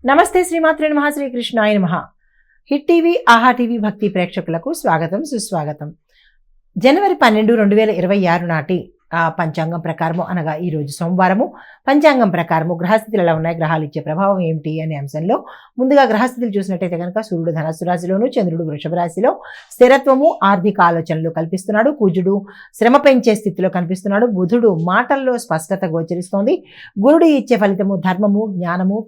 నమస్తే శ్రీమాత్రే నమః శ్రీకృష్ణాయ నమః. హిట్ టీవీ ఆహా టీవీ భక్తి ప్రేక్షకులకు స్వాగతం సుస్వాగతం. జనవరి 12, 2026 నాటి పంచాంగం ప్రకారము అనగా ఈరోజు సోమవారము పంచాంగం ప్రకారము గ్రహస్థితులు ఎలా ఉన్నాయి, గ్రహాలు ఇచ్చే ప్రభావం ఏమిటి అనే అంశంలో ముందుగా గ్రహస్థితులు చూసినట్టయితే కనుక సూర్యుడు ధనస్సు రాశిలోను, చంద్రుడు వృషభ రాశిలో స్థిరత్వము ఆర్థిక ఆలోచనలు కల్పిస్తున్నాడు. కుజుడు శ్రమ పెంచే స్థితిలో కనిపిస్తున్నాడు. బుధుడు మాటల్లో స్పష్టత గోచరిస్తోంది. గురుడు ఇచ్చే ఫలితము ధర్మము, జ్ఞానము,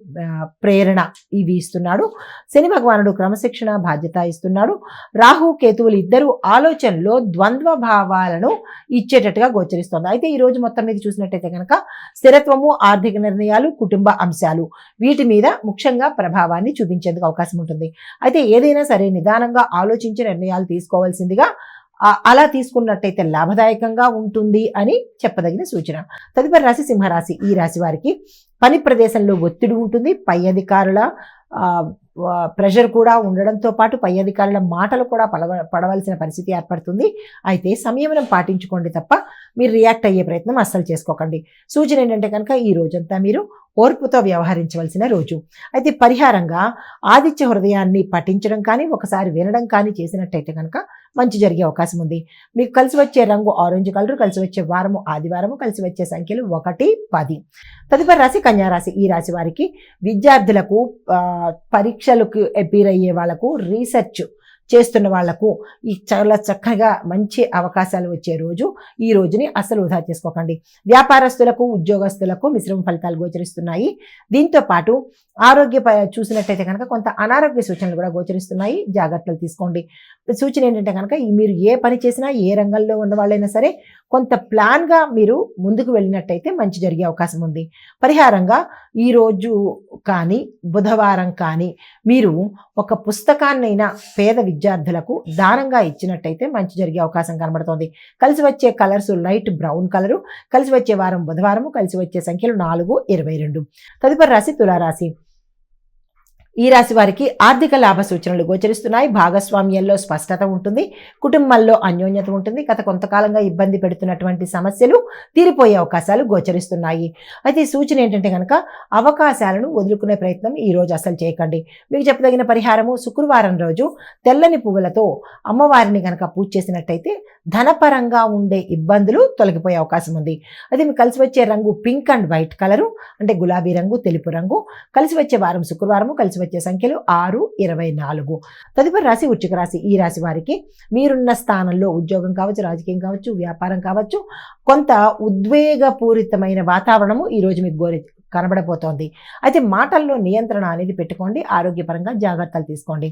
ప్రేరణ ఇవి ఇస్తున్నాడు. శని భగవానుడు క్రమశిక్షణ బాధ్యత ఇస్తున్నాడు. రాహు కేతువులు ఇద్దరు ఆలోచనలో ద్వంద్వ భావాలను ఇచ్చేటట్టుగా గోచరిస్తుంది. అయితే ఈ రోజు మొత్తం మీద చూసినట్టయితే కనుక స్థిరత్వము, ఆర్థిక నిర్ణయాలు, కుటుంబ అంశాలు వీటి మీద ముఖ్యంగా ప్రభావాన్ని చూపించేందుకు అవకాశం ఉంటుంది. అయితే ఏదైనా సరే నిదానంగా ఆలోచించి నిర్ణయాలు తీసుకోవాల్సిందిగా, అలా తీసుకున్నట్టయితే లాభదాయకంగా ఉంటుంది అని చెప్పదగిన సూచన. తదుపరి రాశి సింహరాశి. ఈ రాశి వారికి పని ప్రదేశంలో ఒత్తిడి ఉంటుంది. పై అధికారుల ప్రెషర్ కూడా ఉండడంతో పాటు పై అధికారుల మాటలు కూడా పడవలసిన పరిస్థితి ఏర్పడుతుంది. అయితే సంయమనం పాటించుకోండి తప్ప మీరు రియాక్ట్ అయ్యే ప్రయత్నం అస్సలు చేసుకోకండి. సూచన ఏంటంటే కనుక ఈ రోజంతా మీరు ఓర్పుతో వ్యవహరించవలసిన రోజు. అయితే పరిహారంగా ఆదిత్య హృదయాన్ని పఠించడం కానీ ఒకసారి వినడం కానీ చేసినట్టయితే కనుక మంచి జరిగే అవకాశం ఉంది. మీకు కలిసి వచ్చే రంగు ఆరెంజ్ కలర్, కలిసి వచ్చే వారము ఆదివారము, కలిసి వచ్చే సంఖ్యలు 1, 10. తదుపరి రాశి కన్యారాశి. ఈ రాశి వారికి విద్యార్థులకు, పరీక్షలకు అపీర్ అయ్యే వాళ్లకు, రీసెర్చ్ చేస్తున్న వాళ్లకు ఈ చాలా చక్కగా మంచి అవకాశాలు వచ్చే రోజు. ఈ రోజుని అస్సలు వృధా చేసుకోకండి. వ్యాపారస్తులకు, ఉద్యోగస్తులకు మిశ్రమ ఫలితాలు గోచరిస్తున్నాయి. దీంతో పాటు ఆరోగ్య చూసినట్టయితే కనుక కొంత అనారోగ్య సూచనలు కూడా గోచరిస్తున్నాయి. జాగ్రత్తలు తీసుకోండి. సూచన ఏంటంటే కనుక మీరు ఏ పని చేసినా, ఏ రంగంలో ఉన్న వాళ్ళైనా సరే కొంత ప్లాన్గా మీరు ముందుకు వెళ్ళినట్టయితే మంచి జరిగే అవకాశం ఉంది. పరిహారంగా ఈరోజు కానీ బుధవారం కానీ మీరు ఒక పుస్తకాన్నైనా పేద విద్యార్థులకు దానంగా ఇచ్చినట్టయితే మంచి జరిగే అవకాశం కనబడుతోంది. కలిసి వచ్చే కలర్స్ లైట్ బ్రౌన్ కలరు, కలిసి వచ్చే వారం బుధవారము, కలిసి వచ్చే సంఖ్యలు 4, 22. తదుపరి రాశి తులారాశి. ఈ రాశి వారికి ఆర్థిక లాభ సూచనలు గోచరిస్తున్నాయి. భాగస్వామ్యంలో స్పష్టత ఉంటుంది. కుటుంబంలో అన్యోన్యత ఉంటుంది. గత కొంతకాలంగా ఇబ్బంది పెడుతున్నటువంటి సమస్యలు తీరిపోయే అవకాశాలు గోచరిస్తున్నాయి. అయితే ఈ సూచన ఏంటంటే కనుక అవకాశాలను వదులుకునే ప్రయత్నం ఈ రోజు అసలు చేయకండి. మీకు చెప్పదగిన పరిహారము శుక్రవారం రోజు తెల్లని పువ్వులతో అమ్మవారిని కనుక పూజ చేసినట్టయితే ధనపరంగా ఉండే ఇబ్బందులు తొలగిపోయే అవకాశం ఉంది. అయితే మీకు కలిసి వచ్చే రంగు పింక్ అండ్ వైట్ కలరు, అంటే గులాబీ రంగు, తెలుపు రంగు. కలిసి వచ్చే వారం శుక్రవారము, కలిసి వచ్చే సంఖ్యలు 6, 24. తదుపరి రాశి వృశ్చిక రాశి. ఈ రాశి వారికి మీరున్న స్థానంలో ఉద్యోగం కావచ్చు, రాజకీయం కావచ్చు, వ్యాపారం కావచ్చు, కొంత ఉద్వేగపూరితమైన వాతావరణము ఈరోజు మీకు కనబడబోతోంది. అయితే మాటల్లో నియంత్రణ అనేది పెట్టుకోండి. ఆరోగ్యపరంగా జాగ్రత్తలు తీసుకోండి.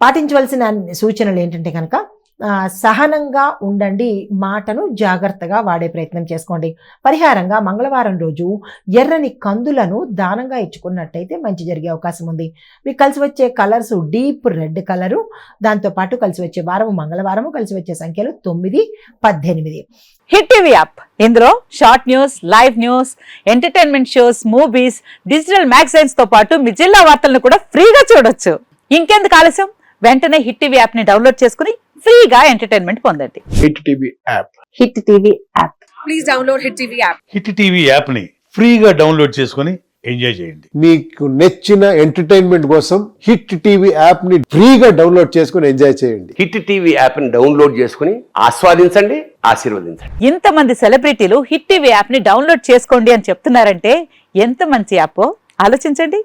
పాటించవలసిన సూచనలు ఏంటంటే కనుక సహనంగా ఉండండి. మాటను జాగ్రత్తగా వాడే ప్రయత్నం చేసుకోండి. పరిహారంగా మంగళవారం రోజు ఎర్రని కందులను దానంగా ఇచ్చుకున్నట్టయితే మంచి జరిగే అవకాశం ఉంది. మీకు కలిసి వచ్చే కలర్స్ డీప్ రెడ్ కలరు, దాంతోపాటు కలిసి వచ్చే వారము మంగళవారము, కలిసి వచ్చే సంఖ్యలు 9, 18. Hit TV app. ఇందులో short news, live news, entertainment shows, movies, digital magazines తో పాటు మీ జిల్లా వార్తలను కూడా ఫ్రీగా చూడొచ్చు. ఇంకెందుకు ఆలస్యం, వెంటనే హిట్ టీవీ యాప్ ని డౌన్లోడ్ చేసుకుని ఫ్రీగా ఎంటర్టైన్మెంట్ పొందండి. Hit TV app. Hit TV app. Please download hit TV app. Hit TV app ని ఫ్రీగా డౌన్లోడ్ చేసుకుని ఎంజాయ్ చేయండి. మీకు నచ్చిన ఎంటర్టైన్మెంట్ కోసం హిట్ టీవీ యాప్ ని ఫ్రీగా డౌన్లోడ్ చేసుకుని ఎంజాయ్ చేయండి. హిట్ టీవీ యాప్ ని డౌన్లోడ్ చేసుకుని ఆస్వాదించండి, ఆశీర్వదించండి. ఇంతమంది సెలబ్రిటీలు హిట్ టీవీ యాప్ ని డౌన్లోడ్ చేసుకోండి అని చెప్తున్నారంటే ఎంత మంచి యాప్ ఆలోచించండి.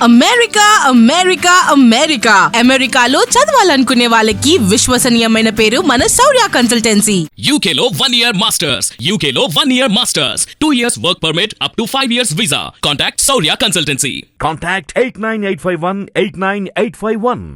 అమెరికా అమెరికా అమెరికా అమెరికాలో చదవాలనుకునే వాళ్ళకి విశ్వసనీయమైన పేరు మన శౌర్య కన్సల్టెన్సీ. UK లో 1 year masters. UK లో 1 year masters. 2 years work permit up to 5 years visa. Contact Saurya Consultancy. Contact 89851 89851.